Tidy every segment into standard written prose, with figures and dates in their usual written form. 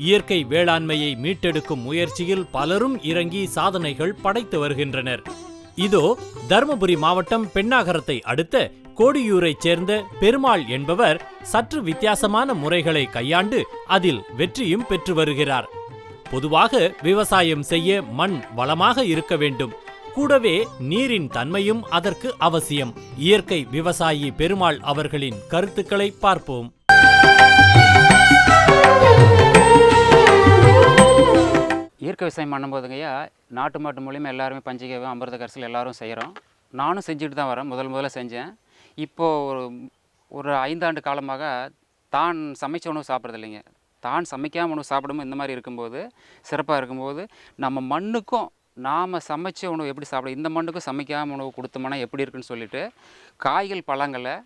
இயற்கை வேளாண்மையை மீட்டெடுக்கும் முயற்சியில் பலரும் இறங்கி சாதனைகள் படைத்து வருகின்றனர். இதோ தருமபுரி மாவட்டம் பெண்ணாகரத்தை அடுத்த கோடியூரைச் சேர்ந்த பெருமாள் என்பவர் சற்று வித்தியாசமான முறைகளை கையாண்டு அதில் வெற்றியும் பெற்று வருகிறார். பொதுவாக விவசாயம் செய்ய மண் வளமாக இருக்க வேண்டும். கூடவே நீரின் தன்மையும் அதற்கு அவசியம். இயற்கை விவசாயி பெருமாள் அவர்களின் கருத்துக்களை பார்ப்போம். இயற்கை விவசாயம் பண்ணும்போதுங்கய்யா, நாட்டு மாட்டு மூலியமாக எல்லாருமே பஞ்சகவ்யம் அமிர்த கரிசல் எல்லாரும் செய்கிறோம். நானும் செஞ்சுட்டு தான் வரேன். முதல்ல செஞ்சேன். இப்போது ஒரு 5 ஆண்டு காலமாக தான் சமைச்ச உணவு சாப்பிட்றது இல்லைங்க. தான் சமைக்காமல் உணவு சாப்பிடும்போது இந்த மாதிரி இருக்கும்போது சிறப்பாக இருக்கும்போது நம்ம மண்ணுக்கும் நாம் சமைச்ச உணவு எப்படி சாப்பிடும், இந்த மண்ணுக்கும் சமைக்காமல் உணவு கொடுத்தோம்னா எப்படி இருக்குன்னு சொல்லிவிட்டு காய்கள் பழங்களை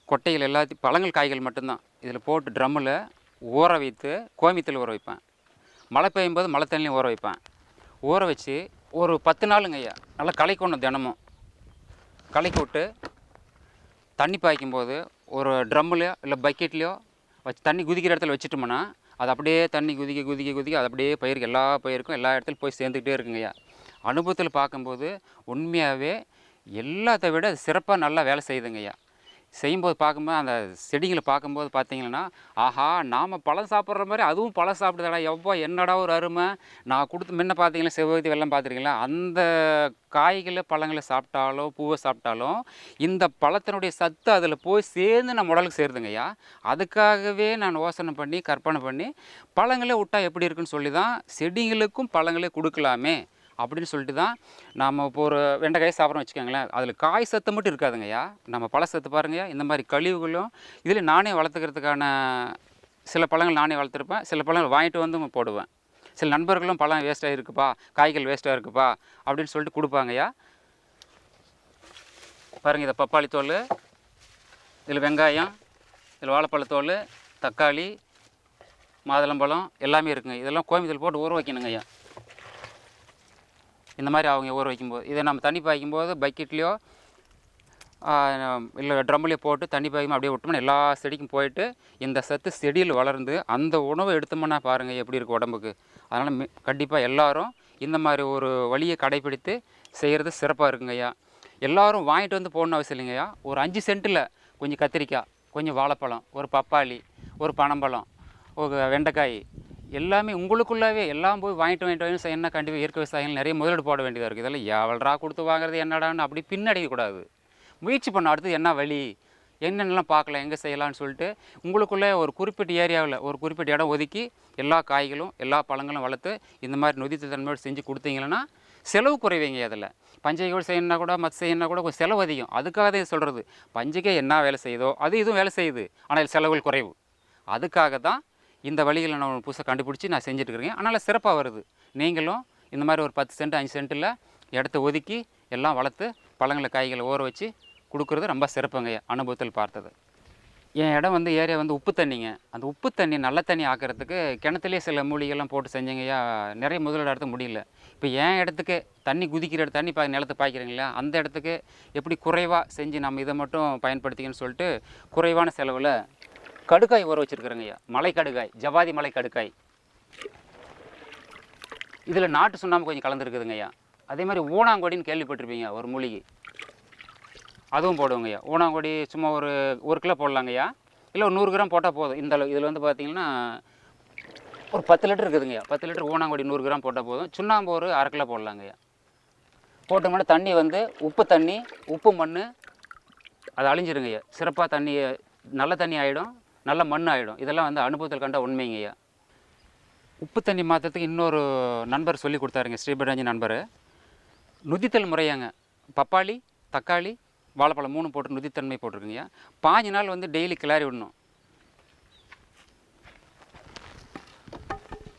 கொட்டைகள் எல்லாத்தையும் பழங்கள் காய்கள் மட்டும்தான் இதில் போட்டு ட்ரம்மில் ஊற வைத்து கோமியத்தில் ஊற வைப்பேன். மழை பெய்யும் போது மழை தண்ணியும் ஊற வைப்பேன். ஊற வச்சு ஒரு 10 நாளுங்க ஐயா நல்லா களைக்கணும். தினமும் களைக்கி விட்டு தண்ணி பாய்க்கும்போது ஒரு ட்ரம்முலையோ இல்லை பக்கெட்லேயோ வச்சு தண்ணி குதிக்கிற இடத்துல வச்சுட்டோம்னா அது அப்படியே தண்ணி குதிக்க அது அப்படியே பயிருக்கு எல்லா பயிருக்கும் எல்லா இடத்துலையும் போய் சேர்ந்துக்கிட்டே இருக்குங்கய்யா. அனுபவத்தில் பார்க்கும்போது உண்மையாகவே எல்லாத்தை விட அது சிறப்பாக நல்லா வேலை செய்யுதுங்கய்யா. செய்யும்போது பார்க்கும்போது அந்த செடிகளை பார்க்கும்போது பார்த்தீங்கன்னா, ஆஹா நாம் பழம் சாப்பிட்ற மாதிரி அதுவும் பழம் சாப்பிடுதடா, எவ்வளோ என்னடா ஒரு அருமை. நான் கொடுத்து முன்ன பார்த்தீங்கன்னா செவ்வகத்தி வெள்ளம் பார்த்துருக்கீங்களா, அந்த காய்களை பழங்களை சாப்பிட்டாலோ பூவை சாப்பிட்டாலும் இந்த பழத்தினுடைய சத்து அதில் போய் சேர்ந்து நம்ம உடலுக்கு சேருதுங்கய்யா. அதுக்காகவே நான் யோசனை பண்ணி கற்பனை பண்ணி பழங்களே விட்டால் எப்படி இருக்குன்னு சொல்லி தான் செடிகளுக்கும் பழங்களே கொடுக்கலாமே அப்படின்னு சொல்லிட்டு தான் நாம் இப்போ ஒரு வெண்டைக்காய் சாப்பிட்றோம் வச்சுக்கோங்களேன். அதில் காய் சத்து மட்டும் இருக்காதுங்கய்யா, நம்ம பழ சத்து பாருங்கய்யா. இந்த மாதிரி கழிவுகளும் இதில் நானே வளர்த்துக்கிறதுக்கான சில பழங்கள் நானே வளர்த்துருப்பேன். சில பழங்கள் வாங்கிட்டு வந்து போடுவேன். சில நண்பர்களும் பழம் வேஸ்ட்டாக இருக்குப்பா, காய்கள் வேஸ்ட்டாக இருக்குப்பா அப்படின்னு சொல்லிட்டு கொடுப்பாங்கய்யா. பாருங்கள், இதை பப்பாளி தோல், இதில் வெங்காயம், இதில் வாழைப்பழத்தோல், தக்காளி, மாதுளம்பழம் எல்லாமே இருக்குங்க. இதெல்லாம் கோமியத்தில் போட்டு ஊற வைக்கணுங்க ஐயா. இந்த மாதிரி அவங்க ஊற வைக்கும்போது இதை நம்ம தண்ணி பாய்க்கும்போது பக்கெட்லேயோ இல்லை ட்ரம்லேயோ போட்டு தண்ணி பாய்க்கும் அப்படியே விட்டோம்னா எல்லா செடிக்கும் போயிட்டு இந்த சத்து செடியில் வளர்ந்து அந்த உணவை எடுத்தோம்னா பாருங்கள் எப்படி இருக்குது உடம்புக்கு. அதனால் கண்டிப்பாக எல்லோரும் இந்த மாதிரி ஒரு வழியை கடைப்பிடித்து செய்கிறது சிறப்பாக இருக்குங்க ஐயா. எல்லோரும் வாங்கிட்டு வந்து போடணும் அவசியம் இல்லைங்கய்யா. ஒரு 5 சென்ட்டில் கொஞ்சம் கத்திரிக்காய், கொஞ்சம் வாழைப்பழம், ஒரு பப்பாளி, ஒரு பனம்பழம், ஒரு வெண்டைக்காய் எல்லாமே உங்களுக்குள்ளாவே எல்லாம் போய் வாங்கிட்டு செய்யணும். கண்டிப்பாக இயற்கை விவசாயிகள் நிறைய முதலீடு போட வேண்டியதாக இருக்குது. இதெல்லாம் எவ்வளோ கொடுத்து வாங்குறது என்னடான்னு அப்படி பின்னடையக்கூடாது. முயற்சி பண்ண அடுத்தது என்ன வழி, என்னென்னலாம் பார்க்கலாம், எங்கே செய்யலாம்னு சொல்லிட்டு உங்களுக்குள்ளே ஒரு குறிப்பிட்ட ஏரியாவில் ஒரு குறிப்பிட்ட இடம் ஒதுக்கி எல்லா காய்களும் எல்லா பழங்களும் வளர்த்து இந்த மாதிரி நொதித்த தன்மையோடு செஞ்சு கொடுத்தீங்கன்னா செலவு குறைவீங்க. அதில் பஞ்சைகள் செய்யணுன்னா கூட மற்ற செய்யணுன்னா கூட கொஞ்சம் செலவு அதிகம். அதுக்காக தான் சொல்கிறது, பஞ்சைக்கே என்ன வேலை செய்யுதோ அது இதுவும் வேலை செய்யுது, ஆனால் செலவுகள் குறைவு. அதுக்காக தான் இந்த வழிகளை நான் புதுசாக கண்டுபிடிச்சி நான் செஞ்சுட்டுருக்கேன். அதனால் சிறப்பாக வருது. நீங்களும் இந்த மாதிரி ஒரு 10 சென்ட் 5 சென்ட்டில் இடத்த ஒதுக்கி எல்லாம் வளர்த்து பழங்களை காய்களை ஊற வச்சு கொடுக்குறது ரொம்ப சிறப்புங்க அனுபவத்தில் பார்த்தது. என் இடம் வந்து ஏரியா வந்து உப்பு தண்ணிங்க. அந்த உப்பு தண்ணி நல்ல தண்ணி ஆக்கிறதுக்கு கிணத்துலேயே சில மூலிகைலாம் போட்டு செஞ்சங்கய்யா. நிறைய முதலீடு எடுத்து முடியல. இப்போ என் இடத்துக்கு தண்ணி குதிக்கிற இடத்து தண்ணி நிலத்தை பாய்க்கிறீங்களா, அந்த இடத்துக்கு எப்படி குறைவாக செஞ்சு நம்ம இதை மட்டும் பயன்படுத்திக்கன்னு சொல்லிட்டு குறைவான செலவில் கடுக்காய் ஊற வச்சுருக்குறேங்கய்யா. மலை கடுக்காய், ஜவாதி மலை கடுக்காய். இதில் நாட்டு சுண்ணாம்பு கொஞ்சம் கலந்துருக்குதுங்கய்யா. அதே மாதிரி ஊனாங்கொடின்னு கேள்விப்பட்டிருப்பீங்க, ஒரு மூலிகை, அதுவும் போடுவோங்கய்யா. ஊனாங்கொடி சும்மா ஒரு கிலோ போடலாங்கய்யா, இல்லை ஒரு 100 கிராம் போட்டால் போதும். இந்த அளவு இதில் வந்து பார்த்திங்கன்னா ஒரு 10 லிட்டர் இருக்குதுங்கய்யா. 10 லிட்டர் ஊனாங்கொடி 100 கிராம் போட்டால் போதும். சுண்ணாம்பு ஒரு அரை கிலோ போடலாங்கய்யா. போட்டோம்னா தண்ணி வந்து உப்பு தண்ணி, உப்பு மண் அது அழிஞ்சிருங்கய்யா. சிறப்பாக தண்ணி நல்ல தண்ணி ஆகிடும், நல்ல மண் ஆகிடும். இதெல்லாம் வந்து அனுபவத்தில் கண்ட உண்மைங்கய்யா. உப்பு தண்ணி மாற்றத்துக்கு இன்னொரு நண்பர் சொல்லி கொடுத்தாருங்க, ஸ்ரீபராஜி நண்பர். நுதித்தல் முறையாங்க. பப்பாளி, தக்காளி, வாழைப்பழம் 3 போட்டு நுதித்தன்மை போட்டிருக்குங்கய்யா. 5 நாள் வந்து டெய்லி கிளறி விடணும்.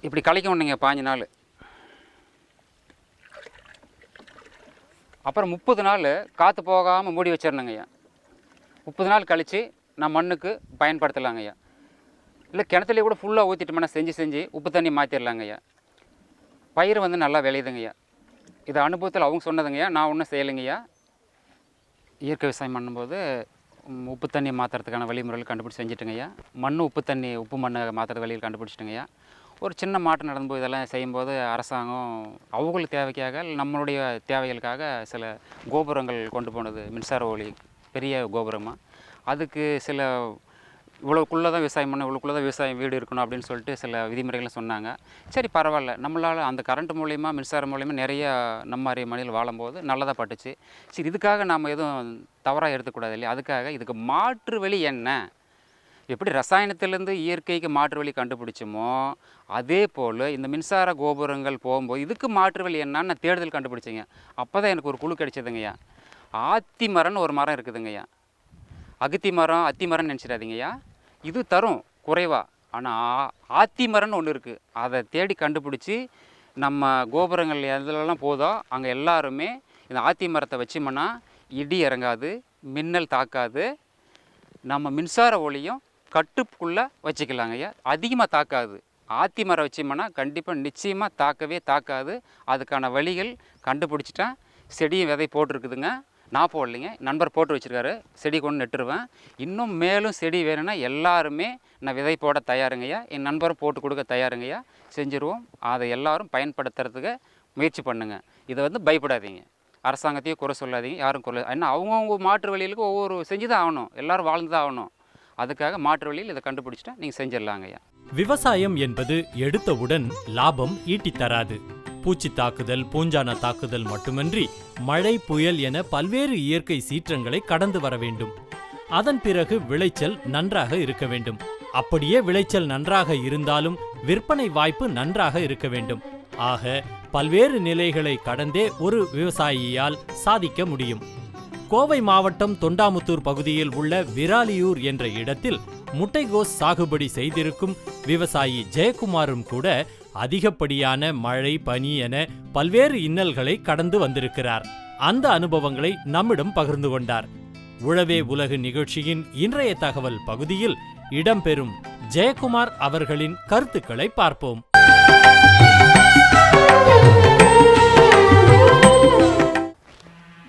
இப்படி கலைக்க விடணுங்க 5 நாள். அப்புறம் 30 நாள் காற்று போகாமல் மூடி வச்சிடணுங்கய்யா. 30 நாள் கழித்து நான் மண்ணுக்கு பயன்படுத்தலாங்கய்யா. இல்லை கிணத்துலேயே கூட ஃபுல்லாக ஊற்றிட்டோம்னா செஞ்சு உப்பு தண்ணி மாற்றிடலாங்கய்யா. பயிர் வந்து நல்லா விளையுதுங்கய்யா. இது அனுபவத்தில் அவங்க சொன்னதுங்கய்யா, நான் ஒன்றும் செய்யலைங்கய்யா. இயற்கை விவசாயம் பண்ணும்போது உப்பு தண்ணி மாற்றுறதுக்கான வழிமுறைகள் கண்டுபிடிச்சி செஞ்சுட்டுங்கய்யா. உப்பு மண்ணை மாற்றுறது வழியில் கண்டுபிடிச்சிட்டுங்கய்யா. ஒரு சின்ன மாற்றம் நடந்தும்போது இதெல்லாம் செய்யும்போது அரசாங்கம் அவங்களுக்கு தேவைக்காக நம்மளுடைய தேவைகளுக்காக சில கோபுரங்கள் கொண்டு போனது, மின்சார ஒளி பெரிய கோபுரமாக. அதுக்கு சில இவ்வளோக்குள்ளே தான் விவசாயம் பண்ணணும், இவ்வளோக்குள்ளே தான் விவசாயம் வீடு இருக்கணும் அப்படின்னு சொல்லிட்டு சில விதிமுறைகளை சொன்னாங்க. சரி பரவாயில்ல, நம்மளால் அந்த கரண்ட் மூலிமா மின்சாரம் மூலிமா நிறைய நம்ம மனிதர்கள் வாழும்போது நல்லதாக பட்டுச்சு. சரி இதுக்காக நாம் எதுவும் தவறாக எடுத்துக்கூடாது இல்லையா? அதுக்காக இதுக்கு மாற்று வழி என்ன? எப்படி ரசாயனத்திலேருந்து இயற்கைக்கு மாற்று வழி கண்டுபிடிச்சோமோ அதே போல் இந்த மின்சார கோபுரங்கள் போகும்போது இதுக்கு மாற்று வழி என்னன்னு நான் தேடுதல் கண்டுபிடிச்சிங்க. அப்போ தான் எனக்கு ஒரு குழு கிடைச்சதுங்கய்யா. ஆத்தி மரம்னு ஒரு மரம் இருக்குதுங்கய்யா. அகத்தி மரம் அத்தி மரம்னு நினச்சிடாதீங்கய்யா. இது தரும் குறைவாக, ஆனால் ஆத்தி மரம்னு ஒன்று இருக்குது. அதை தேடி கண்டுபிடிச்சி நம்ம கோபுரங்கள் எதுலலாம் போதோ அங்கே எல்லாருமே இந்த ஆத்தி மரத்தை வச்சோம்னா இடி இறங்காது, மின்னல் தாக்காது, நம்ம மின்சார ஒளியும் கட்டுக்குள்ளே வச்சுக்கலாங்க ஐயா. அதிகமாக தாக்காது. ஆத்தி மரம் வச்சோம்னா கண்டிப்பாக நிச்சயமாக தாக்கவே தாக்காது. அதுக்கான வழிகள் கண்டுபிடிச்சிட்டேன். செடியும் விதை போட்டிருக்குதுங்க. நான் போடலைங்க, நண்பர் போட்டு வச்சுருக்காரு. செடி கொண்டு நட்டுருவேன். இன்னும் மேலும் செடி வேணும்னா எல்லாருமே நான் விதை போட தயாருங்கய்யா. என் நண்பரும் போட்டு கொடுக்க தயாருங்கய்யா. செஞ்சுருவோம். அதை எல்லோரும் பயன்படுத்துறதுக்கு முயற்சி பண்ணுங்கள். இதை பயப்படாதீங்க. அரசாங்கத்தையும் குறை சொல்லாதீங்க, யாரும் குறை. ஏன்னா அவங்கவுங்க மாற்று வழிகளுக்கு ஒவ்வொரு செஞ்சு தான் ஆகணும், எல்லோரும் வாழ்ந்து தான் ஆகணும். அதுக்காக மாற்று வழியில் இதை கண்டுபிடிச்சிட்டா நீங்கள் செஞ்சிடலாங்கய்யா. விவசாயம் என்பது எடுத்தவுடன் லாபம் ஈட்டி தராது. பூச்சி தாக்குதல், பூஞ்சான தாக்குதல் மட்டுமின்றி மழை, புயல் என பல்வேறு இயற்கை சீற்றங்களை கடந்து வர வேண்டும். அதன் பிறகு விளைச்சல் நன்றாக இருக்க வேண்டும். அப்படியே விளைச்சல் நன்றாக இருந்தாலும் விற்பனை வாய்ப்பு நன்றாக இருக்க வேண்டும். ஆக பல்வேறு நிலைகளை கடந்தே ஒரு விவசாயியால் சாதிக்க முடியும். கோவை மாவட்டம் தொண்டாமுத்தூர் பகுதியில் உள்ள விராலியூர் என்ற இடத்தில் முட்டைகோஸ் சாகுபடி செய்திருக்கும் விவசாயி ஜெயக்குமாரும் கூட அதிகப்படியான மழை, பனி என பல்வேறு இன்னல்களை கடந்து வந்திருக்கிறார். அந்த அனுபவங்களை நம்மிடம் பகிர்ந்து கொண்டார். உழவே உலகு நிகழ்ச்சியின் இன்றைய தகவல் பகுதியில் இடம்பெறும் ஜெயக்குமார் அவர்களின் கருத்துக்களை பார்ப்போம்.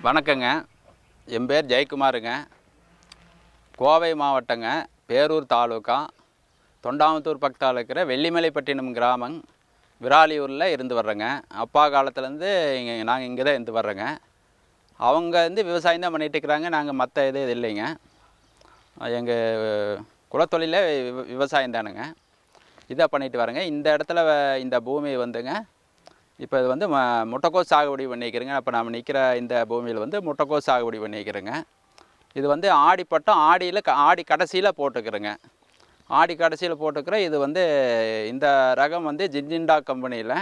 வணக்கங்க, என் பேர் ஜெயக்குமாருங்க. கோவை மாவட்டங்க, பேரூர் தாலுக்கா, தொண்டாமுத்தூர் பக்கத்தில் இருக்கிற வெள்ளிமலைப்பட்டினம் கிராமம், விராலியூரில் இருந்து வர்றேங்க. அப்பா காலத்துலேருந்து நாங்கள் இங்கே தான் இருந்து வர்றோங்க. அவங்க விவசாயம் தான் பண்ணிகிட்டு இருக்கிறாங்க. நாங்கள் மற்ற இது இல்லைங்க. எங்கள் குலத்தொழிலே விவசாயம் தானுங்க. இதாக பண்ணிட்டு வரேங்க. இந்த இடத்துல இந்த பூமி இப்போ இது முட்டைக்கோஸ் சாகுபடி பண்ணிக்கிறேங்க. இப்போ நம்ம நிற்கிற இந்த பூமியில் முட்டைக்கோஸ் சாகுபடி பண்ணிக்கிறேங்க. இது ஆடிப்பட்டம், ஆடி கடைசியில் போட்டுக்கிறேங்க. ஆடி கடைசியில் போட்டுக்கிறேன். இது இந்த ரகம் ஜின்ஜிண்டா கம்பெனியில்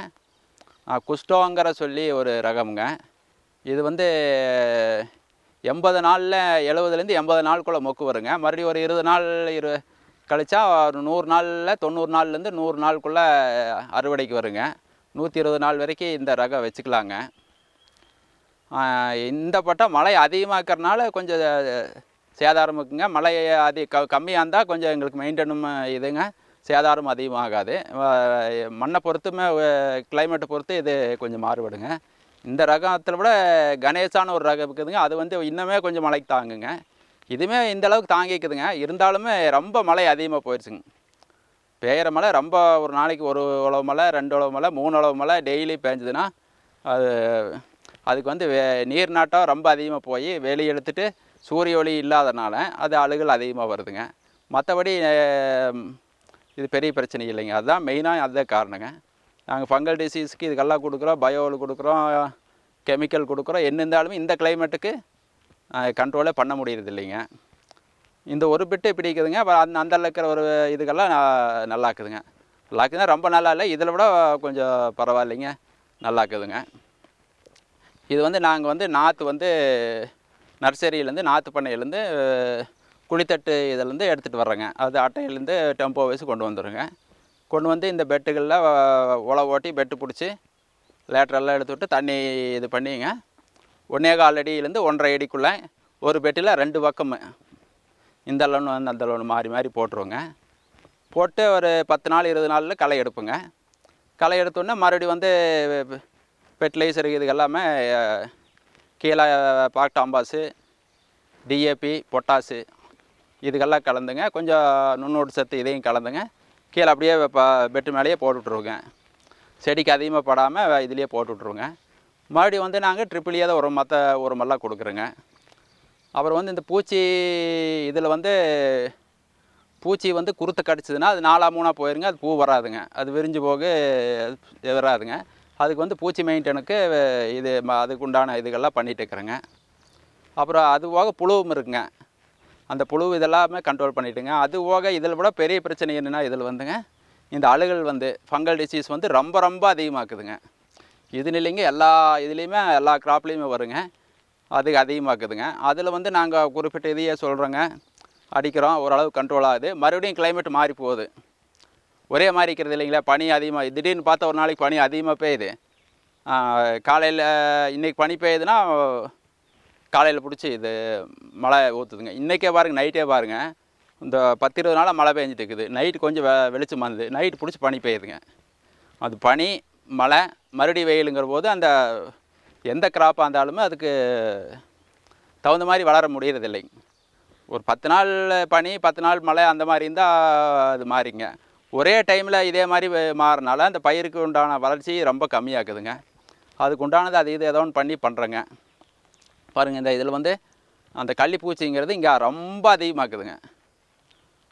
குஸ்டோங்கிற சொல்லி ஒரு ரகம்ங்க. இது 80 நாளில் 70லேருந்து 80 நாளுக்குள்ளே மொக்கு வருங்க. மறுபடியும் ஒரு 20 நாள் கழிச்சா ஒரு 100 நாளில் 90 நாள்லேருந்து 100 நாளுக்குள்ளே அறுவடைக்கு வருங்க. 120 நாள் வரைக்கும் இந்த ரகம் வச்சுக்கலாங்க. இந்த பட்டம் மழை அதிகமாக இருக்கிறனால கொஞ்சம் சேதாரம் இருக்குங்க. மழை கம்மியாக இருந்தால் கொஞ்சம் எங்களுக்கு மெயின்டெனும் இதுங்க, சேதாரம் அதிகமாகாது. மண்ணை பொறுத்துமே கிளைமேட்டை பொறுத்து இது கொஞ்சம் மாறுபடுங்க. இந்த ரகத்தில் விட கணேசான ஒரு ரகம் இருக்குதுங்க. அது இன்னுமே கொஞ்சம் மழைக்கு தாங்குங்க. இதுவுமே இந்தளவுக்கு தாங்கிக்குதுங்க. இருந்தாலுமே ரொம்ப மழை அதிகமாக போயிடுச்சுங்க. பெய்கிற மழை ரொம்ப ஒரு நாளைக்கு 1 உழவு மழை, 2 உழவு மழை, 3 உழவு மழை டெய்லி பேஞ்சுதுன்னா அதுக்கு நீர் நாட்டம் ரொம்ப அதிகமாக போய் வெளியே எடுத்துகிட்டு சூரிய ஒளி இல்லாதனால அது அழுகல் அதிகமாக வருதுங்க. மற்றபடி இது பெரிய பிரச்சனை இல்லைங்க. அதுதான் மெயினாக அதுதான் காரணங்க. நாங்கள் ஃபங்கல் டிசீஸுக்கு இதுக்கெல்லாம் கொடுக்குறோம், பயோவில் கொடுக்குறோம், கெமிக்கல் கொடுக்குறோம். என்ன இருந்தாலுமே இந்த கிளைமேட்டுக்கு கண்ட்ரோலே பண்ண முடியறது இல்லைங்க. இந்த ஒரு பிட்டு இப்படி இருக்குதுங்க. அந்த இருக்கிற ஒரு இதுக்கெல்லாம் நல்லா இருக்குதுங்க. நல்லா இருக்குதுன்னா ரொம்ப நல்லா இல்லை, இதில் விட கொஞ்சம் பரவாயில்லைங்க, நல்லா இருக்குதுங்க. இது நாங்கள் நாற்று நர்சரியிலேருந்து, நாற்று பண்ணையிலேருந்து, குழித்தட்டு இதிலேருந்து எடுத்துகிட்டு வர்றோங்க. அது அட்டையிலேருந்து டெம்போ வைஸ் கொண்டு வந்துடுங்க. கொண்டு இந்த பெட்டுகளில் உழவு ஓட்டி பெட்டு பிடிச்சி லேட்டரெல்லாம் எடுத்து விட்டு தண்ணி இது பண்ணிங்க. 1.25 அடியிலேருந்து 1.5 அடிக்குள்ளே ஒரு பெட்டில் 2 பக்கம் இந்த லோன் அந்த லோன் மாறி மாறி போட்டுருவோங்க. போட்டு ஒரு 10 நாள் 20 நாளில் களை எடுப்புங்க. களை எடுத்தோடனே மறுபடியும் ஃபெர்டிலைசர் இதுக்கு எல்லாமே கீழே பாக்டாம்பாஸு, டிஏபி, பொட்டாசு இதுக்கெல்லாம் கலந்துங்க. கொஞ்சம் நுண்ணூட்ட சத்து இதையும் கலந்துங்க. கீழே அப்படியே பெட்டு மேலேயே போட்டு விட்ருவோங்க. செடிக்கு அதிகமாக படாமல் இதுலேயே போட்டு விட்ருவோங்க. மறுபடியும் வந்து நாங்கள் ட்ரிப்பிளியே தான் மற்ற உரமெல்லாம் கொடுக்குறோங்க. அப்புறம் வந்து இந்த பூச்சி இதில் வந்து பூச்சி வந்து குருத்தை கடிச்சதுன்னா அது 4 3 போயிருங்க, அது பூ வராதுங்க, அது விரிஞ்சு போக வராதுங்க. அதுக்கு வந்து பூச்சி மெயின்டனுக்கு இது அதுக்கு உண்டான இதுகள்லாம் பண்ணிகிட்டு இருக்கிறேங்க. அப்புறம் அது போக புழுவும் இருக்குங்க, அந்த புழு இதெல்லாமே கண்ட்ரோல் பண்ணிவிட்டுங்க. அது போக இதில் விட பெரிய பிரச்சனை என்னென்னா இதில் வந்துங்க இந்த அழுகல் வந்து ஃபங்கல் டிசீஸ் வந்து ரொம்ப ரொம்ப அதிகமாக்குதுங்க. இதுன்னு இல்லைங்க, எல்லா இதுலேயுமே எல்லா கிராப்லேயுமே வருங்க, அது அதிகமாக்குதுங்க. அதில் வந்து நாங்கள் குறிப்பிட்ட இதையே சொல்கிறோங்க, அடிக்கிறோம், ஓரளவு கண்ட்ரோல் ஆகுது. மறுபடியும் கிளைமேட் மாறி போகுது, ஒரே மாதிரி இருக்கிறது இல்லைங்களா. பனி அதிகமாக திடீர்னு பார்த்தா ஒரு நாளைக்கு பனி அதிகமாக பெய்யுது. காலையில் இன்றைக்கி பனி பெய்யுதுன்னா காலையில் பிடிச்சி இது மழை ஊற்றுதுங்க. இன்றைக்கே பாருங்கள், நைட்டே பாருங்கள், இந்த 10 20 நாளாக மழை பெஞ்சிட்டு இருக்குது. நைட்டு கொஞ்சம் வெளிச்சம் வந்தது, நைட்டு பிடிச்சி பனி பெய்யுதுங்க. அது பனி மழை மறுபடியும் வெயிலுங்கிற போது அந்த எந்த கிராப்பாக இருந்தாலுமே அதுக்கு தகுந்த மாதிரி வளர முடியறது இல்லைங்க. ஒரு 10 நாள் பனி 10 நாள் மழை அந்த மாதிரி இருந்தால் அது மாறிங்க. ஒரே டைமில் இதே மாதிரி மாறினால அந்த பயிருக்கு உண்டான வளர்ச்சி ரொம்ப கம்மியாக்குதுங்க. அதுக்கு உண்டானது அது இது ஏதோ ஒன்று பண்ணி பண்ணுறேங்க. பாருங்கள், இந்த இதில் வந்து அந்த கள்ளிப்பூச்சிங்கிறது இங்கே ரொம்ப அதிகமாக்குதுங்க.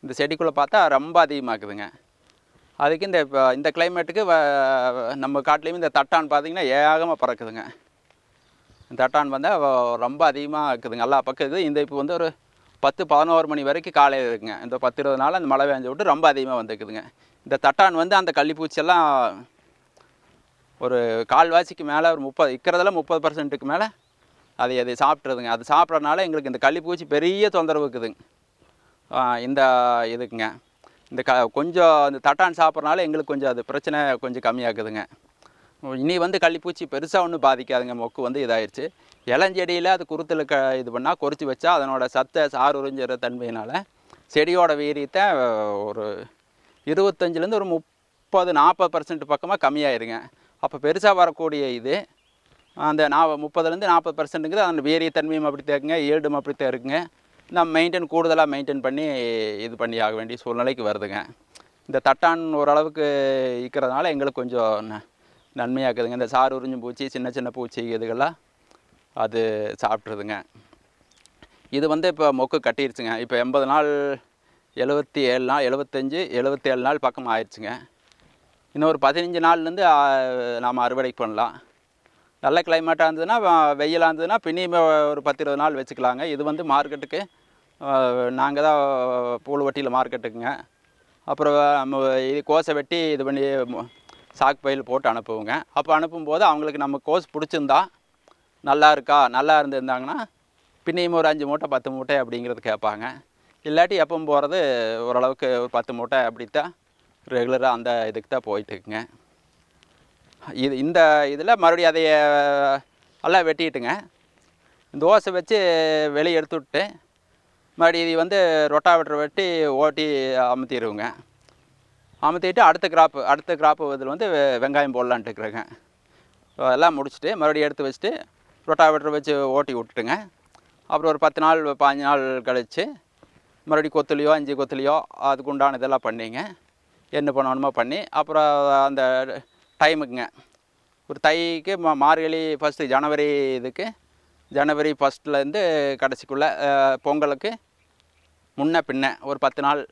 இந்த செடிக்குள்ளே பார்த்தா ரொம்ப அதிகமாக்குதுங்க. அதுக்கு இந்த கிளைமேட்டுக்கு நம்ம காட்டிலையும் இந்த தட்டான் பார்த்திங்கன்னா ஏகமாக பறக்குதுங்க. இந்த தட்டான் வந்தால் ரொம்ப அதிகமாக இருக்குதுங்க, எல்லா பக்கம் இருக்குது. இந்த இப்போ வந்து ஒரு 10 11 மணி வரைக்கும் காலையில் இருக்குங்க. இந்த 10 20 நாள் அந்த மழை பெஞ்ச விட்டு ரொம்ப அதிகமாக வந்துக்குதுங்க. இந்த தட்டான் வந்து அந்த கள்ளிப்பூச்சியெல்லாம் ஒரு கால்வாசிக்கு மேலே ஒரு 30 இருக்கிறதுல 30% மேலே அதை சாப்பிட்றதுங்க. அது சாப்பிட்றதுனால எங்களுக்கு இந்த கள்ளிப்பூச்சி பெரிய தொந்தரவு இருக்குதுங்க. இந்த இதுக்குங்க இந்த கொஞ்சம் இந்த தட்டான் சாப்பிட்றனால எங்களுக்கு கொஞ்சம் அது பிரச்சனை கொஞ்சம் கம்மியாக்குதுங்க. இனி வந்து கள்ளிப்பூச்சி பெருசாக ஒன்றும் பாதிக்காதுங்க. மொக்கு வந்து இதாகிடுச்சு. இளஞ்செடியில் அது குருத்தில் இது பண்ணால் கொறிச்சி வச்சா அதனோட சத்தை சாறு உறிஞ்சிற தன்மையினால் செடியோட வீரியத்தை ஒரு 25லேருந்து ஒரு 30-40% பக்கமாக கம்மியாயிருங்க. அப்போ பெருசாக வரக்கூடிய இது அந்த 30லேருந்து 40%ங்கிறது அந்த வீரியத்தன்மையும் அப்படி தேக்குங்க, ஈல்டும் அப்படி இருக்குங்க. நம்ம கூடுதலாக மெயின்டைன் பண்ணி இது பண்ணி ஆக வேண்டிய சூழ்நிலைக்கு வருதுங்க. இந்த தட்டான் ஓரளவுக்கு இருக்கிறதுனால எங்களுக்கு கொஞ்சம் நன்மையாக்குதுங்க. இந்த சாறு உறிஞ்சும் பூச்சி சின்ன சின்ன பூச்சி இதுகள்லாம் அது சாப்பிட்ருதுங்க. இது வந்து இப்போ மொக்கு கட்டிடுச்சுங்க. இப்போ 80 நாள் 77 நாள் 75 77 நாள் பக்கம் ஆயிடுச்சுங்க. இன்னும் ஒரு 15 நாள்லேருந்து நாம் அறுவடை பண்ணலாம். நல்ல கிளைமேட்டாக இருந்ததுன்னா, வெயிலாக இருந்ததுன்னா பின்னியுமே ஒரு 10 20 நாள் வச்சுக்கலாங்க. இது வந்து மார்க்கெட்டுக்கு நாங்கள் தான் பூலுவட்டியில் மார்க்கெட்டுக்குங்க. அப்புறம் நம்ம இது கோஸை வெட்டி இது பண்ணி சாக்கு பையில் போட்டு அனுப்புவோங்க. அப்போ அனுப்பும்போது அவங்களுக்கு நம்ம கோஸ் பிடிச்சிருந்தா நல்லா இருக்கா, நல்லா இருந்திருந்தாங்கன்னா பின்னியும் ஒரு 5 மூட்டை 10 மூட்டை அப்படிங்கிறது கேட்பாங்க. இல்லாட்டி எப்பவும் போகிறது ஓரளவுக்கு ஒரு 10 மூட்டை அப்படித்தான் ரெகுலராக அந்த இதுக்கு தான் போயிட்டுருக்குங்க. இந்த இதில் மறுபடியும் அதைய எல்லாம் வெட்டிட்டுங்க, தோசை வச்சு வெளியே எடுத்து விட்டு மறுபடியும் இது வந்து ரொட்டாவேட்டர் வெட்டி ஓட்டி அமுத்திடுவோங்க. அமுத்திட்டு அடுத்த கிராப்பு இதில் வந்து வெங்காயம் போடலான்ட்டு இருக்கிறேங்க. எல்லாம் முடிச்சுட்டு மறுபடியும் எடுத்து வச்சுட்டு ரொட்டாவேட்டர் வச்சு ஓட்டி விட்டுட்டுங்க. அப்புறம் ஒரு 10 நாள் 15 நாள் கழித்து மறுபடியும் கொத்துலையோ 5 கொத்துலையோ அதுக்கு உண்டான இதெல்லாம் பண்ணிங்க, என்ன பண்ணணுமோ பண்ணி அப்புறம் அந்த டைமுக்குங்க ஒரு தைக்கு மார்கழி ஃபஸ்ட்டு ஜனவரி இதுக்கு ஜனவரி 1லேருந்து கடைசிக்குள்ளே பொங்கலுக்கு முன்ன பின்ன ஒரு 10 நாள்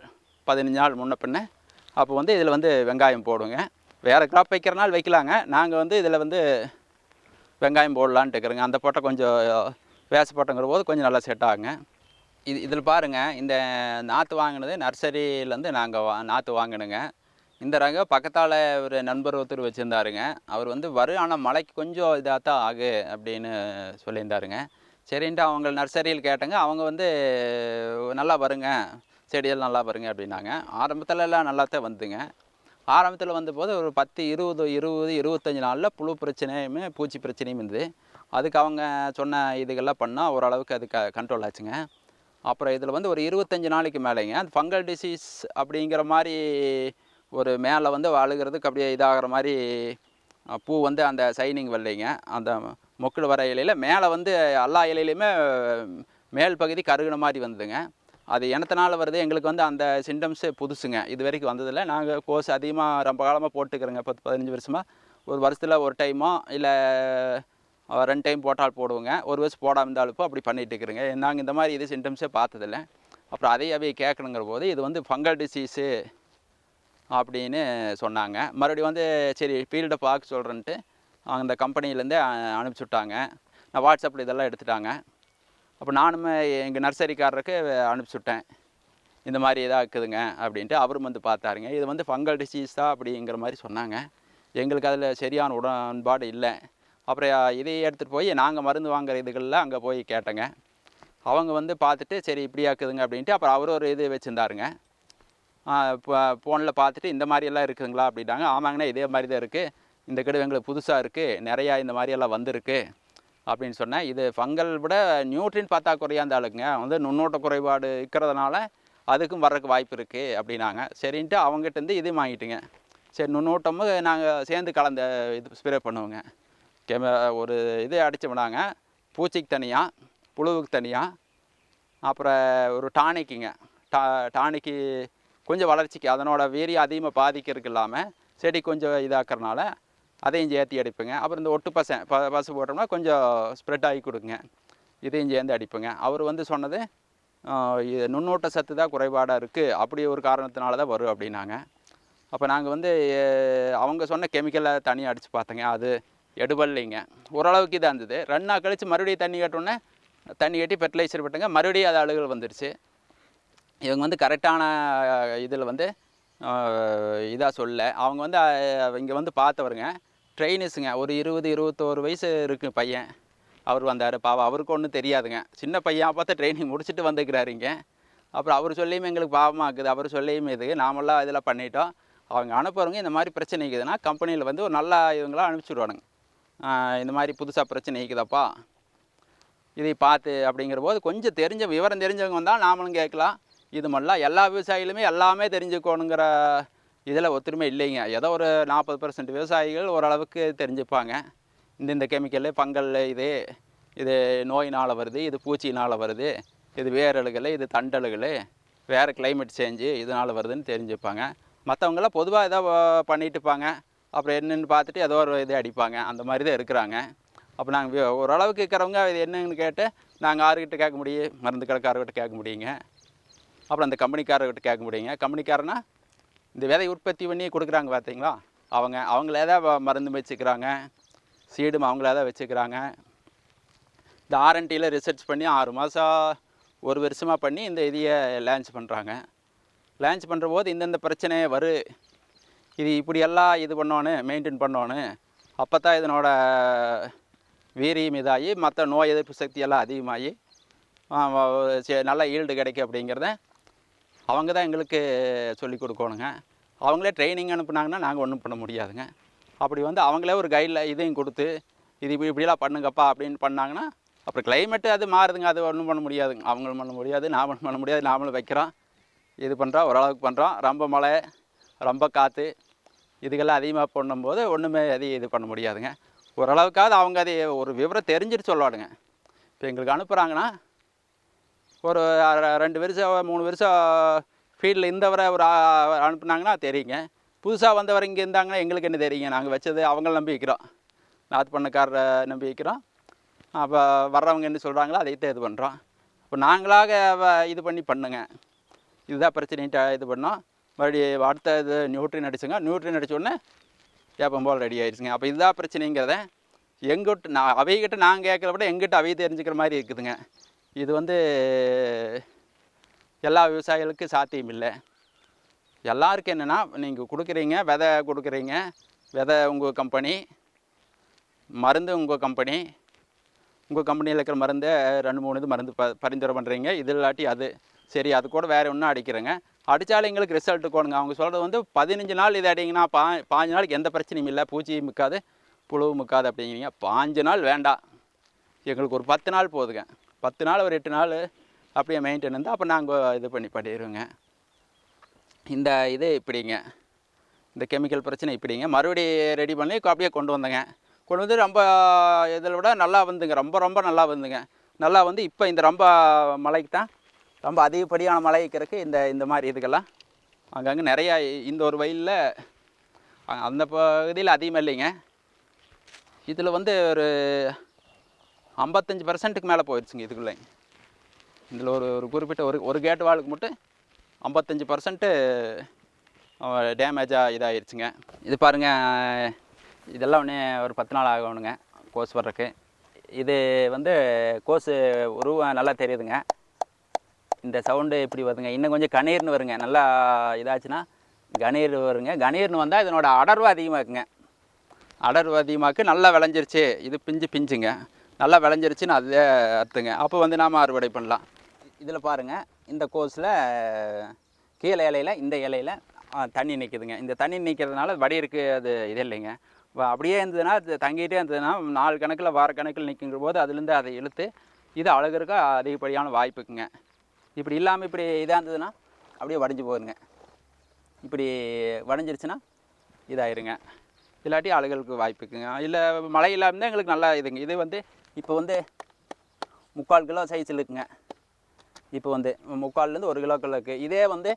15 நாள் முன்ன பின்ன அப்போ வந்து இதில் வந்து வெங்காயம் போடுங்க. வேறு கிராப் வைக்கிறனால வைக்கலாங்க, நாங்கள் வந்து இதில் வந்து வெங்காயம் போடலான்ட்டு இருக்கிறோங்க. அந்த போட்டை கொஞ்சம் வேசப்பட்டங்கிற போது கொஞ்சம் நல்லா செட் ஆகுங்க. இதில் பாருங்கள், இந்த நாற்று வாங்கினது நர்சரியிலேருந்து நாங்கள் நாற்று வாங்கினுங்க. இந்த ரகம் பக்கத்தால் ஒரு நண்பர் ஒருத்தர் வச்சுருந்தாருங்க. அவர் வந்து வரும், ஆனால் மழைக்கு கொஞ்சம் இதாக தான் ஆகு அப்படின்னு சொல்லியிருந்தாருங்க. சரின்ட்டு அவங்க நர்சரியில் கேட்டேங்க. அவங்க வந்து நல்லா வருங்க, செடியெல்லாம் நல்லா வருங்க அப்படின்னாங்க. ஆரம்பத்துலலாம் நல்லா தான் வந்துங்க. ஆரம்பத்தில் வந்தபோது ஒரு 10 20 25 நாளில் புழு பிரச்சனையுமே பூச்சி பிரச்சனையும் இருந்தது. அதுக்கு அவங்க சொன்ன இதுகள்லாம் பண்ணால் ஓரளவுக்கு அது கண்ட்ரோல் ஆச்சுங்க. அப்புறம் இதில் வந்து ஒரு 25 நாளைக்கு மேலேங்க அந்த ஃபங்கல் டிசீஸ் அப்படிங்கிற மாதிரி ஒரு மேலே வந்து அழுகிறதுக்கு அப்படியே இதாகிற மாதிரி பூ வந்து அந்த சைனிங் வரலைங்க. அந்த மொக்கில் வர இலையில் மேலே வந்து எல்லா இலையிலையுமே மேல் பகுதி கருகின மாதிரி வந்ததுங்க. அது என்னத்தனால வருது எங்களுக்கு வந்து அந்த சிம்டம்ஸு புதுசுங்க. இது வரைக்கும் வந்ததில்லை. நாங்கள் கோர்ஸ் அதிகமாக ரொம்ப காலமாக போட்டுக்கிறோங்க. 10-15 வருஷமாக. ஒரு வருஷத்தில் ஒரு டைமோ இல்லை 2 டைம் போட்டால் போடுவோங்க. ஒரு வருஷம் போடாமல் இருந்தாலும் அப்படி பண்ணிகிட்டு இருக்கிறேங்க. நாங்கள் இந்த மாதிரி இது சிம்டம்ஸே பார்த்ததில்லை. அப்புறம் அதையவே கேட்கணுங்கிற போது இது வந்து ஃபங்கல் டிசீஸு அப்படின்னு சொன்னாங்க. மறுபடியும் வந்து சரி ஃபீல்டை பார்க்க சொல்கிறேன்ட்டு அந்த கம்பெனிலேருந்தே அனுப்பிச்சி விட்டாங்க. நான் வாட்ஸ்அப்பில் இதெல்லாம் எடுத்துட்டாங்க. அப்போ நானும் எங்கள் நர்சரிக்காரருக்கு அனுப்பிச்சி விட்டேன். இந்த மாதிரி இதாக இருக்குதுங்க அப்படின்ட்டு. அவரும் வந்து பார்த்தாருங்க. இது வந்து ஃபங்கல் டிசீஸ் தான் அப்படிங்கிற மாதிரி சொன்னாங்க. எங்களுக்கு அதில் சரியான உடன்பாடு இல்லை. அப்புறம் இதையே எடுத்துகிட்டு போய் நாங்கள் மருந்து வாங்குகிற இதுகளில் அங்கே போய் கேட்டேங்க. அவங்க வந்து பார்த்துட்டு சரி இப்படியா இருக்குதுங்க அப்படின்ட்டு. அப்புறம் அவர் ஒரு இது வச்சுருந்தாருங்க. இப்போ ஃபோனில் பார்த்துட்டு இந்த மாதிரியெல்லாம் இருக்குதுங்களா அப்படின்னாங்க. ஆமாங்கண்ணா இதே மாதிரி தான் இருக்குது. இந்த கெடு எங்களுக்கு புதுசாக இருக்குது, நிறையா இந்த மாதிரியெல்லாம் வந்திருக்கு அப்படின்னு சொன்னேன். இது ஃபங்கல் விட நியூட்ரின் பற்றாக்குறையாக இருந்தாலுங்க வந்து நுண்ணோட்ட குறைபாடு இருக்கிறதுனால அதுக்கும் வர்றதுக்கு வாய்ப்பு இருக்குது அப்படின்னாங்க. சரின்ட்டு அவங்ககிட்டருந்து இது வாங்கிட்டுங்க. சரி நுண்ணோட்டமும் நாங்கள் சேர்ந்து கலந்த இது ஸ்ப்ரே பண்ணுவோங்க. ஒரு இது அடித்தோம்னாங்க, பூச்சிக்கு தனியாக, புழுவுக்கு தனியாக, அப்புறம் ஒரு டானிக்குங்க. டானிக்கு கொஞ்சம் வளர்ச்சிக்கு அதனோட வீரியம் அதிகமாக பாதிக்கிறதுக்கு இல்லாமல் செடி கொஞ்சம் இதாக்குறதுனால அதையும் சேர்த்து அடிப்புங்க. அப்புறம் இந்த ஒட்டு பசு போட்டோம்னா கொஞ்சம் ஸ்ப்ரெட் ஆகி கொடுக்குங்க. இதையும் சேர்ந்து அடிப்புங்க. அவர் வந்து சொன்னது இது நுண்ணூட்ட சத்து தான் குறைபாடாக இருக்குது, அப்படி ஒரு காரணத்தினால தான் வரும் அப்படின்னாங்க. அப்போ நாங்கள் வந்து அவங்க சொன்ன கெமிக்கலை தனியாக அடித்து பார்த்தேங்க. அது எடுபடலைங்க. ஓரளவுக்கு இதாக இருந்தது. 2 நாள் கழித்து மறுபடியும் தண்ணி கட்டோன்னே தண்ணி கட்டி ஃபெர்டிலைசர் விட்டுங்க. மறுபடியும் அது அழுகல் வந்துடுச்சு. இவங்க வந்து கரெக்டான இதில் வந்து இதாக சொல்ல அவங்க வந்து இங்கே வந்து பார்த்தவருங்க ட்ரெயினிஸுங்க. ஒரு 20-21 வயசு இருக்குது பையன். அவர் வந்தார். பாவம் அவருக்கு ஒன்றும் தெரியாதுங்க. சின்ன பையன் பார்த்தா ட்ரைனிங் முடிச்சுட்டு வந்துக்கிறாருங்க. அப்புறம் அவர் சொல்லியுமே எங்களுக்கு பாவமாக இருக்குது. அவர் சொல்லியுமே இது நாமெல்லாம் இதெல்லாம் பண்ணிட்டோம். அவங்க அனுப்புறவங்க இந்த மாதிரி பிரச்சனை இருக்குதுன்னா கம்பெனியில் வந்து ஒரு நல்ல இவங்களாம் அனுப்பிச்சுடுவானுங்க. இந்த மாதிரி புதுசாக பிரச்சனை இருக்குதாப்பா இதை பார்த்து அப்படிங்கிற போது கொஞ்சம் விவரம் தெரிஞ்சவங்க வந்தால் நாமளும் கேட்கலாம். இது மாதிரிலாம் எல்லா விவசாயிகளுமே எல்லாமே தெரிஞ்சுக்கணுங்கிற இதில் ஒத்துருமே இல்லைங்க. ஏதோ ஒரு 40% விவசாயிகள் ஓரளவுக்கு தெரிஞ்சுப்பாங்க. இந்த கெமிக்கலு ஃபங்கல் இது நோயினால் வருது, இது பூச்சினால் வருது, இது வேரழுகல், இது தண்டழுகல், வேறு கிளைமேட் சேஞ்சு இதனால் வருதுன்னு தெரிஞ்சுப்பாங்க. மற்றவங்களாம் பொதுவாக ஏதோ பண்ணிட்டு இருப்பாங்க. அப்புறம் என்னென்னு பார்த்துட்டு ஏதோ ஒரு இது அடிப்பாங்க. அந்த மாதிரி தான் இருக்கிறாங்க. அப்போ நாங்கள் ஓரளவுக்கு இருக்கிறவங்க இது என்னன்னு கேட்டு நாங்கள் யாருக்கிட்ட கேட்க முடியும்? மருந்து கடைக்காரர்கிட்ட கேட்க முடியுங்க. அப்புறம் அந்த கம்பெனிக்காரர்கிட்ட கேட்க முடியுங்க. கம்பெனிக்காரனா இந்த விதை உற்பத்தி பண்ணி கொடுக்குறாங்க பார்த்தீங்களா, அவங்களே தான் மருந்து வச்சுக்கிறாங்க, சீடும் அவங்களே தான் வச்சுக்கிறாங்க. இந்த ஆர்என்டியில் ரிசர்ச் பண்ணி 6 மாதம் 1 வருஷமாக பண்ணி இந்த இதையை லான்ச் பண்ணுறாங்க. லான்ச் பண்ணுற போது இந்தந்த பிரச்சனை வரும், இது இப்படியெல்லாம் இது பண்ணணும், மெயின்டைன் பண்ணணும். அப்போ தான் இதனோட வீரியம் இதாகி மற்ற நோய் எதிர்ப்பு சக்தியெல்லாம் அதிகமாகி நல்லா ஈல்டு கிடைக்கும் அப்படிங்கிறத அவங்க தான் எங்களுக்கு சொல்லிக் கொடுக்கணுங்க. அவங்களே ட்ரைனிங் அனுப்புனாங்கன்னா நாங்கள் ஒன்றும் பண்ண முடியாதுங்க. அப்படி வந்து அவங்களே ஒரு கைடில் இதையும் கொடுத்து இது இப்படிலாம் பண்ணுங்கப்பா அப்படின்னு பண்ணாங்கன்னா அப்புறம் கிளைமேட்டு அது மாறுதுங்க. அது ஒன்றும் பண்ண முடியாதுங்க. அவங்களும் பண்ண முடியாது, நாமளும் பண்ண முடியாது. நாமளும் வைக்கிறோம், இது பண்ணுறோம், ஓரளவுக்கு பண்ணுறோம். ரொம்ப மழை, ரொம்ப காற்று இதுக்கெல்லாம் அதிகமாக பண்ணும்போது ஒன்றுமே அதையும் இது பண்ண முடியாதுங்க. ஓரளவுக்காவது அவங்க அதை ஒரு விவரம் தெரிஞ்சுட்டு சொல்லுவாடுங்க. இப்போ எங்களுக்கு அனுப்புகிறாங்கன்னா ஒரு 2 வருஷம் 3 வருஷம் ஃபீல்டில் இருந்தவரை ஒரு அனுப்புனாங்கன்னா தெரியுங்க. புதுசாக வந்தவரை இங்கே இருந்தாங்கன்னா எங்களுக்கு என்ன தெரியுங்க? நாங்கள் வச்சது அவங்கள நம்பி வைக்கிறோம், நாற்று பண்ணக்காரரை நம்பி வைக்கிறோம். அப்போ வர்றவங்க என்ன சொல்கிறாங்களோ அதைத்தான் இது பண்ணுறோம். இப்போ நாங்களாக இது பண்ணி பண்ணுங்க, இதுதான் பிரச்சனைட்டு இது பண்ணோம். மறுபடியும் அடுத்த இது நியூட்ரின் அடிச்சுங்க. நியூட்ரின் அடித்தோடனே ஏப்பம் போல் ரெடி ஆகிடுச்சுங்க. அப்போ இதுதான் பிரச்சனைங்கிறத எங்கிட்ட அவைகிட்ட நாங்கள் கேட்குறத விட எங்கிட்ட அவை தெரிஞ்சுக்கிற மாதிரி இருக்குதுங்க. இது வந்து எல்லா விவசாயிகளுக்கும் சாத்தியம் இல்லை. எல்லாருக்கும் என்னென்னா நீங்கள் கொடுக்குறீங்க, விதை கொடுக்குறீங்க, விதை உங்கள் கம்பெனி, மருந்து உங்கள் கம்பெனி, உங்கள் கம்பெனியில் இருக்கிற மருந்தை 2-3 இது மருந்து பரிந்துரை பண்ணுறீங்க. இது இல்லாட்டி அது சரி, அது கூட வேறு ஒன்றும் அடிக்கிறேங்க. அடித்தாலும் எங்களுக்கு ரிசல்ட்டு போடுங்க. அவங்க சொல்கிறது வந்து 15 நாள் இது அடிங்கன்னா 5 நாளைக்கு எந்த பிரச்சனையும் இல்லை, பூச்சியும் முக்காது, புழு முக்காது அப்படிங்கிறீங்க. 5 நாள் வேண்டாம், எங்களுக்கு ஒரு 10 நாள் போதுங்க. 10 நாள் ஒரு 8 நாள் அப்படியே மெயின்டைன் இருந்தால் அப்போ நாங்கள் இது பண்ணிடுவோங்க. இந்த இது இப்படிங்க, இந்த கெமிக்கல் பிரச்சனை இப்படிங்க. மறுபடியும் ரெடி பண்ணி அப்படியே கொண்டு வந்தேங்க. கொண்டு வந்து ரொம்ப இதில் விட நல்லா வந்துங்க, ரொம்ப நல்லா வந்துங்க. நல்லா வந்து இப்போ இந்த ரொம்ப மழைக்கு தான் ரொம்ப அதிகப்படியான மழை இருக்கிறதுக்கு இந்த மாதிரி இதுக்கெல்லாம் அங்கங்கே நிறையா இந்த ஒரு வயலில் அந்த பகுதியில் அதிகமாக இல்லைங்க. இதில் வந்து ஒரு 55% மேலே போயிடுச்சுங்க இதுக்குள்ளே. இதில் ஒரு குறிப்பிட்ட ஒரு கேட் வாலுக்கு மட்டும் 55% டேமேஜாக இதாகிடுச்சுங்க. இது பாருங்கள், இதெல்லாம் ஒன்று ஒரு 10 நாள் ஆகணுங்க கோஸ் வர்றதுக்கு. இது வந்து கோஸு உருவம் நல்லா தெரியுதுங்க. இந்த சவுண்டு இப்படி வருதுங்க. இன்னும் கொஞ்சம் கணீர்னு வருங்க. நல்லா இதாச்சுன்னா கணீர் வருங்க. கணீர்னு வந்தால் இதனோட அடர்வு அதிகமாக இருக்குங்க. அடர்வு அதிகமாக்கு நல்லா விளைஞ்சிருச்சு. இது பிஞ்சுங்க நல்லா விளைஞ்சிருச்சுன்னு அதே அர்த்தங்க. அப்போ வந்து நாம் அறுவடை பண்ணலாம். இதில் பாருங்கள், இந்த கோஸில் கீழே இலையில் இந்த இலையில் தண்ணி நிற்குதுங்க. இந்த தண்ணி நிற்கிறதுனால வடியிருக்கு அது இது இல்லைங்க. அப்படியே இருந்ததுன்னா அது தங்கிட்டே இருந்ததுன்னா நாள் கணக்கில் வார கணக்கில் நிற்கிற போது அதுலேருந்து அதை இழுத்து இது அழகுறதுக்கு அதிகப்படியான வாய்ப்புக்குங்க. இப்படி இல்லாமல் இப்படி இதாக இருந்ததுன்னா அப்படியே வடிஞ்சு போகுதுங்க. இப்படி வடிஞ்சிருச்சுன்னா இதாயிருங்க. இல்லாட்டி அழுகலுக்கு வாய்ப்புக்குங்க. இல்லை மழை இல்லாமல் இருந்தால் எங்களுக்கு நல்லா இதுங்க. இது வந்து இப்போ வந்து 3/4 கிலோ சைஸில் இருக்குங்க. இப்போ வந்து 3/4லேருந்து 1 கிலோக்குள்ள இருக்குது. இதே வந்து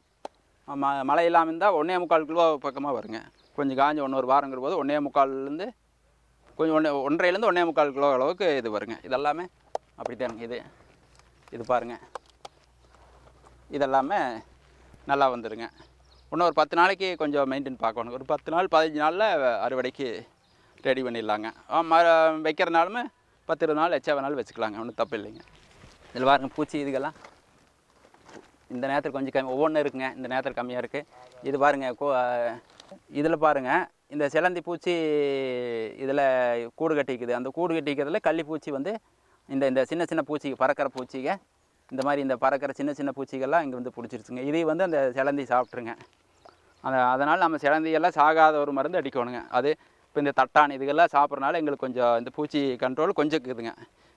மழை இல்லாமல் இருந்தால் 1.25 கிலோ பக்கமாக வருங்க. கொஞ்சம் காஞ்சி 1 வாரங்கிற போது 1.25லேருந்து கொஞ்சம் 1.5லேருந்து 1.25 கிலோ அளவுக்கு இது வருங்க. இதெல்லாமே அப்படி தானுங்க. இது பாருங்கள், இதெல்லாமே நல்லா வந்துடுங்க. இன்னும் ஒரு 10 நாளைக்கு கொஞ்சம் மெயின்டைன் பார்க்கணும். ஒரு 10 நாள் 15 நாளில் அறுவடைக்கு ரெடி பண்ணிடலாங்க. வைக்கிறனாலுமே 10-20 நாள் எச்சா வேணாலும் வச்சுக்கலாங்க. ஒன்றும் தப்பு இல்லைங்க. இதில் பாருங்கள், பூச்சி இதுக்கெல்லாம் இந்த நேரத்தில் கொஞ்சம் கம்மி, ஒவ்வொன்றும் இருக்குங்க. இந்த நேரத்தில் கம்மியாக இருக்குது. இது பாருங்கள், இதில் பாருங்கள், இந்த சிலந்தி பூச்சி இதில் கூடு கட்டிக்குது. அந்த கூடு கட்டிக்கிறதுல கள்ளிப்பூச்சி வந்து இந்த சின்ன சின்ன பூச்சி பறக்கிற பூச்சிங்க, இந்த மாதிரி இந்த பறக்கிற சின்ன சின்ன பூச்சிகள்லாம் இங்கே வந்து பிடிச்சிருச்சுங்க. இதை வந்து அந்த சிலந்தி சாப்பிட்ருங்க. அதனால் நம்ம சிலந்தியெல்லாம் சாகாத ஒரு மருந்து அடிக்கணுங்க. அது இப்போ இந்த தட்டான் இதுகெல்லாம் சாப்பிட்றனால எங்களுக்கு கொஞ்சம் இந்த பூச்சி கண்ட்ரோல் கொஞ்சம் இருக்குதுங்க.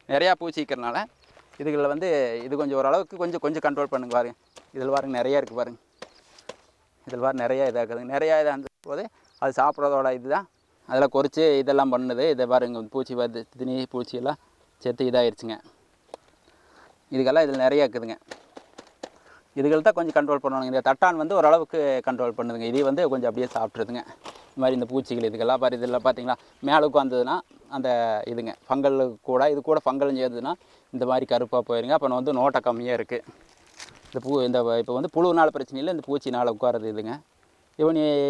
நிறையா பூச்சி இருக்கிறனால இதுகளில் வந்து இது கொஞ்சம் ஓரளவுக்கு கொஞ்சம் கண்ட்ரோல் பண்ணுங்க. பாருங்க, இதில் பாருங்க நிறையா இருக்குது பாருங்கள். இதில் பாருங்க நிறையா இதாக இருக்குதுங்க. நிறையா இதாக இருந்த போது அது சாப்பிட்றதோட இதுதான் அதில் குறைச்சி இதெல்லாம் பண்ணுது. இதை பாருங்க, பூச்சி வருது, திணி பூச்சியெல்லாம் செத்து இதாகிடுச்சுங்க. இதுக்கெல்லாம் இதில் நிறையா இருக்குதுங்க. இதுகள் தான் கொஞ்சம் கண்ட்ரோல் பண்ணணுங்க. இந்த தட்டான் வந்து ஓரளவுக்கு கண்ட்ரோல் பண்ணுதுங்க. இது வந்து கொஞ்சம் அப்படியே சாப்பிட்ருதுங்க. இந்த மாதிரி இந்த பூச்சிகள் இதுக்கெல்லாம் பாரு, இதில் பார்த்தீங்களா மேலே உட்காந்துதுன்னா அந்த இதுங்க ஃபங்கல் கூட இது கூட ஃபங்கலும் சேர்ந்ததுன்னா இந்த மாதிரி கருப்பாக போயிருங்க. அப்போ வந்து நோட்டை கம்மியாக இருக்குது. இந்த இப்போ வந்து புழுனால பிரச்சனை இல்லை, இந்த பூச்சினால் உட்காருது இதுங்க.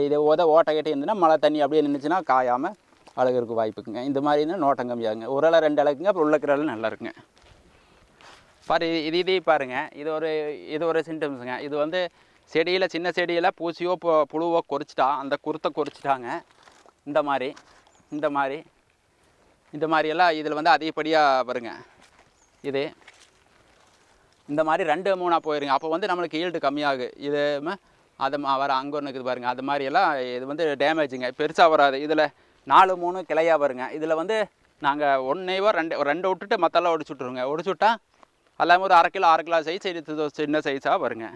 இதை ஓட்டை கட்டி இருந்துன்னா மழை தண்ணி அப்படியே நின்றுச்சுன்னா காயாமல் அழகுக்கு வாய்ப்புக்குங்க. இந்த மாதிரி இருந்தால் நோட்டம் கம்மியாகுங்க. ஒரு இலை 2 இலைக்குங்க, அப்புறம் உள்ளக்கிற இலை நல்லா இருக்குங்க. பாரு, இதே பாருங்கள், இது ஒரு சிம்டம்ஸுங்க. இது வந்து செடியில் சின்ன செடியில் பூச்சியோ புழுவோ கொறிச்சிட்டா அந்த குருத்தை கொறிச்சிட்டாங்க. இந்த மாதிரியெல்லாம் இதில் வந்து அதிகப்படியாக வருங்க. இது இந்த மாதிரி 2-3 போயிருங்க. அப்போ வந்து நம்மளுக்கு ஈல்டு கம்மியாகு. இது அதை வர அங்கே ஒன்று இருக்குது பாருங்கள். அது மாதிரியெல்லாம் இது வந்து டேமேஜுங்க, பெருசாக வராது. இதில் 4-3 கிளையாக வருங்க. இதில் வந்து நாங்கள் 1 விட்டுட்டு மற்றெல்லாம் ஒடிச்சு விட்ருவோங்க. ஒடிச்சு விட்டா எல்லாமே ஒரு 1/2 கிலோ சைஸ், இது சின்ன சைஸாக வருங்க.